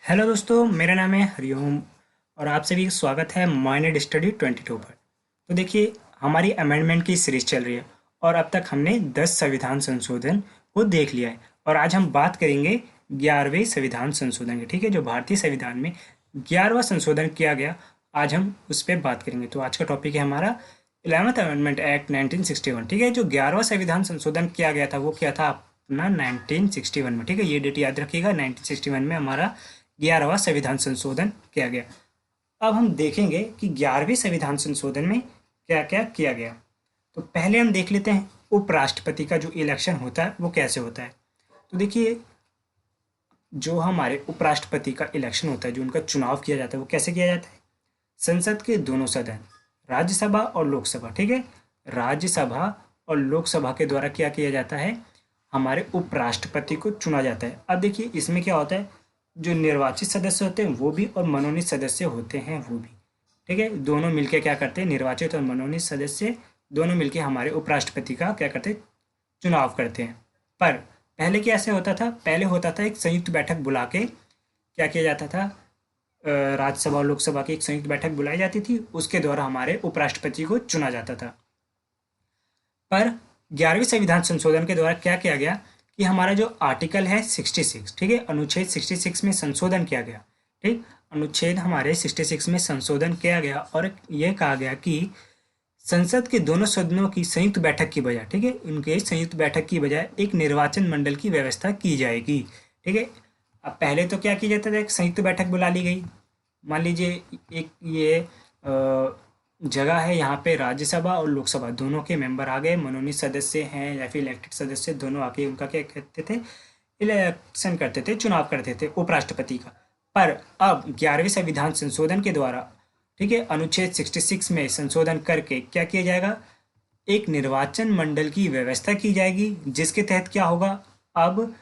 Hello दोस्तों, मेरा नाम है हरिओम और आप सभी का स्वागत है माइनेड स्टडी 22 पर। तो देखिए, हमारी अमेंडमेंट की सीरीज चल रही है और अब तक हमने 10 संविधान संशोधन को देख लिया है और आज हम बात करेंगे 11वें संविधान संशोधन की। ठीक है, जो भारतीय संविधान में 11वां संशोधन किया गया, आज हम उस पर बात करेंगे। तो आज का टॉपिक है हमारा 11th अमेंडमेंट एक्ट 1961। ठीक है, जो 11वां संविधान संशोधन किया गया था वो क्या था अपना 1961 में। ठीक है, ये डेट याद रखिएगा, 1961 में हमारा 11वां संविधान संशोधन किया गया। अब हम देखेंगे कि 11वें संविधान संशोधन में क्या क्या किया गया। तो पहले हम देख लेते हैं उपराष्ट्रपति का जो इलेक्शन होता है वो कैसे होता है। तो देखिए, जो हमारे उपराष्ट्रपति का इलेक्शन होता है, जो उनका चुनाव किया जाता है, वो कैसे किया जाता है। संसद के दोनों सदन, राज्यसभा और लोकसभा, ठीक है, राज्यसभा और लोकसभा के द्वारा क्या किया जाता है, हमारे उपराष्ट्रपति को चुना जाता है। अब देखिए, इसमें क्या होता है, जो निर्वाचित सदस्य होते हैं वो भी और मनोनीत सदस्य होते हैं वो भी। ठीक है, दोनों मिलके क्या करते हैं, निर्वाचित और मनोनीत सदस्य दोनों मिलके हमारे उपराष्ट्रपति का क्या करते हैं, चुनाव करते हैं। पर पहले कैसे होता था, पहले होता था एक संयुक्त बैठक बुला के क्या किया जाता था, राज्यसभा और लोकसभा की एक संयुक्त बैठक बुलाई जाती थी, उसके द्वारा हमारे उपराष्ट्रपति को चुना जाता था। पर 11वें संविधान संशोधन के द्वारा क्या किया गया कि हमारा जो आर्टिकल है 66, ठीक है, अनुच्छेद 66 में संशोधन किया गया। ठीक, अनुच्छेद हमारे 66 में संशोधन किया गया और यह कहा गया कि संसद के दोनों सदनों की संयुक्त बैठक की बजाय, ठीक है, उनके संयुक्त बैठक की बजाय एक निर्वाचन मंडल की व्यवस्था की जाएगी। ठीक है, अब पहले तो क्या किया जाता था, एक संयुक्त बैठक बुला ली गई। मान लीजिए एक ये जगह है, यहाँ पे राज्यसभा और लोकसभा दोनों के मेंबर आ गए, मनोनीत सदस्य हैं या फिर इलेक्टेड सदस्य, दोनों आके उनका क्या कहते थे, इलेक्शन करते थे, चुनाव करते थे उपराष्ट्रपति का। पर अब 11वें संविधान संशोधन के द्वारा, ठीक है, अनुच्छेद 66 में संशोधन करके क्या किया जाएगा, एक निर्वाचन मंडल की व्यवस्था की जाएगी, जिसके तहत क्या होगा, अब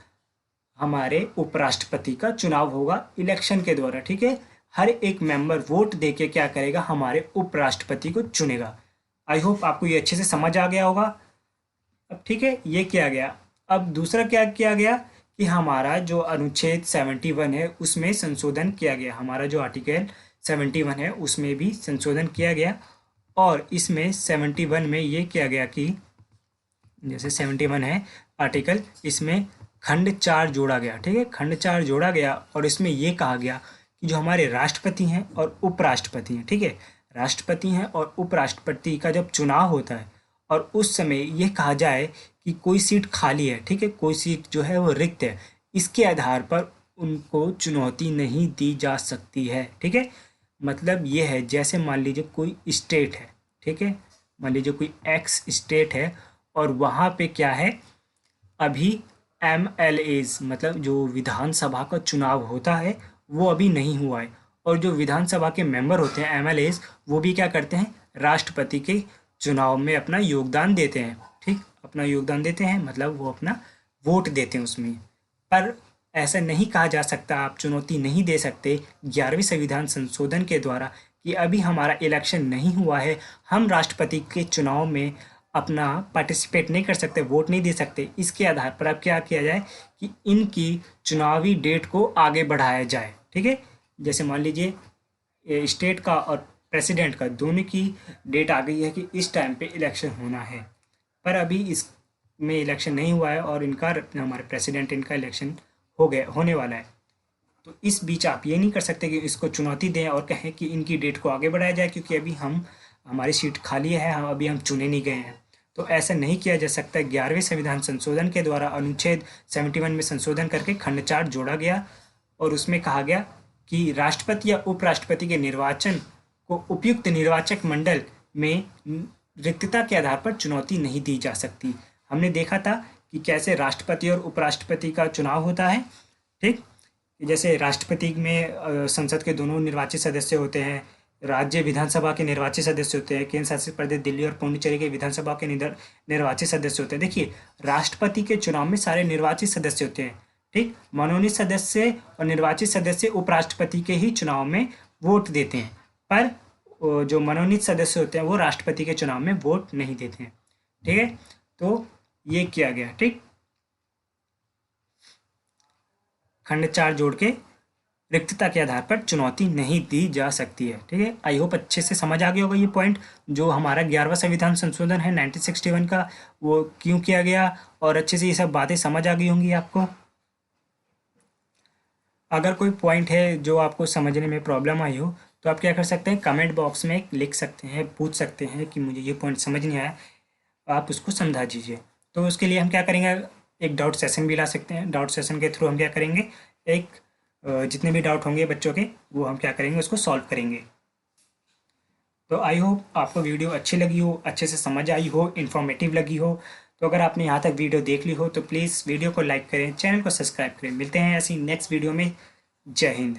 हमारे उपराष्ट्रपति का चुनाव होगा इलेक्शन के द्वारा। ठीक है, हर एक मेंबर वोट देके क्या करेगा, हमारे उपराष्ट्रपति को चुनेगा। आई होप आपको ये अच्छे से समझ आ गया होगा। अब ठीक है, ये किया गया। अब दूसरा क्या किया गया कि हमारा जो अनुच्छेद 71 है उसमें संशोधन किया गया, हमारा जो आर्टिकल 71 है उसमें भी संशोधन किया गया। और इसमें 71 में ये किया गया कि जैसे 71 है आर्टिकल, इसमें खंड 4 जोड़ा गया। ठीक है, खंड 4 जोड़ा गया और इसमें ये कहा गया कि जो हमारे राष्ट्रपति हैं और उपराष्ट्रपति हैं, ठीक है, राष्ट्रपति हैं और उपराष्ट्रपति का जब चुनाव होता है और उस समय ये कहा जाए कि कोई सीट खाली है, ठीक है, कोई सीट जो है वो रिक्त है, इसके आधार पर उनको चुनौती नहीं दी जा सकती है। ठीक है, मतलब ये है, जैसे मान लीजिए कोई स्टेट है, ठीक है, मान लीजिए कोई एक्स स्टेट है और वहाँ पे क्या है, अभी MLAs मतलब जो विधानसभा का चुनाव होता है वो अभी नहीं हुआ है, और जो विधानसभा के मेंबर होते हैं MLAs, वो भी क्या करते हैं, राष्ट्रपति के चुनाव में अपना योगदान देते हैं। ठीक, अपना योगदान देते हैं मतलब वो अपना वोट देते हैं उसमें। पर ऐसा नहीं कहा जा सकता, आप चुनौती नहीं दे सकते 11वें संविधान संशोधन के द्वारा कि अभी हमारा इलेक्शन नहीं हुआ है, हम राष्ट्रपति के चुनाव में अपना पार्टिसिपेट नहीं कर सकते, वोट नहीं दे सकते। इसके आधार पर अब क्या किया जाए कि इनकी चुनावी डेट को आगे बढ़ाया जाए। ठीक है, जैसे मान लीजिए स्टेट का और प्रेसिडेंट का दोनों की डेट आ गई है कि इस टाइम पे इलेक्शन होना है, पर अभी इसमें इलेक्शन नहीं हुआ है और इनका, हमारे प्रेसिडेंट, इनका इलेक्शन हो गया, होने वाला है। तो इस बीच आप ये नहीं कर सकते कि इसको चुनौती दें और कहें कि इनकी डेट को आगे बढ़ाया जाए, क्योंकि अभी हमारी सीट खाली है, हम अभी हम चुने नहीं गए हैं। तो ऐसा नहीं किया जा सकता। 11वें संविधान संशोधन के द्वारा अनुच्छेद 71 में संशोधन करके खंड 4 जोड़ा गया और उसमें कहा गया कि राष्ट्रपति या उपराष्ट्रपति के निर्वाचन को उपयुक्त निर्वाचक मंडल में रिक्तता के आधार पर चुनौती नहीं दी जा सकती। हमने देखा था कि कैसे राष्ट्रपति और उपराष्ट्रपति का चुनाव होता है। ठीक, जैसे राष्ट्रपति में संसद के दोनों निर्वाचित सदस्य होते हैं, राज्य विधानसभा के निर्वाचित सदस्य होते हैं, केंद्र शासित प्रदेश दिल्ली और पुडुचेरी के विधानसभा के निर्वाचित सदस्य होते हैं। देखिए, राष्ट्रपति के चुनाव में सारे निर्वाचित सदस्य होते हैं। ठीक, मनोनीत सदस्य और निर्वाचित सदस्य उपराष्ट्रपति के ही चुनाव में वोट देते हैं, पर जो मनोनीत सदस्य होते हैं वो राष्ट्रपति के चुनाव में वोट नहीं देते हैं। ठीक है, तो ये किया गया। ठीक, खंड 4 जोड़ के रिक्तता के आधार पर चुनौती नहीं दी जा सकती है। ठीक है, आई होप अच्छे से समझ आ गया होगा ये पॉइंट, जो हमारा 11वां संविधान संशोधन है 1961 का, वो क्यों किया गया, और अच्छे से ये सब बातें समझ आ गई होंगी आपको। अगर कोई पॉइंट है जो आपको समझने में प्रॉब्लम आई हो, तो आप क्या कर सकते हैं, कमेंट बॉक्स में लिख सकते हैं, पूछ सकते हैं कि मुझे ये पॉइंट समझ नहीं आया, आप उसको समझा दीजिए। तो उसके लिए हम क्या करेंगे, एक डाउट सेशन भी ला सकते हैं। डाउट सेशन के थ्रू हम क्या करेंगे, एक जितने भी डाउट होंगे बच्चों के, वो हम क्या करेंगे, उसको सॉल्व करेंगे। तो आई होप आपको वीडियो अच्छी लगी हो, अच्छे से समझ आई हो, इन्फॉर्मेटिव लगी हो। तो अगर आपने यहाँ तक वीडियो देख ली हो तो प्लीज़ वीडियो को लाइक करें, चैनल को सब्सक्राइब करें। मिलते हैं ऐसी नेक्स्ट वीडियो में। जय हिंद।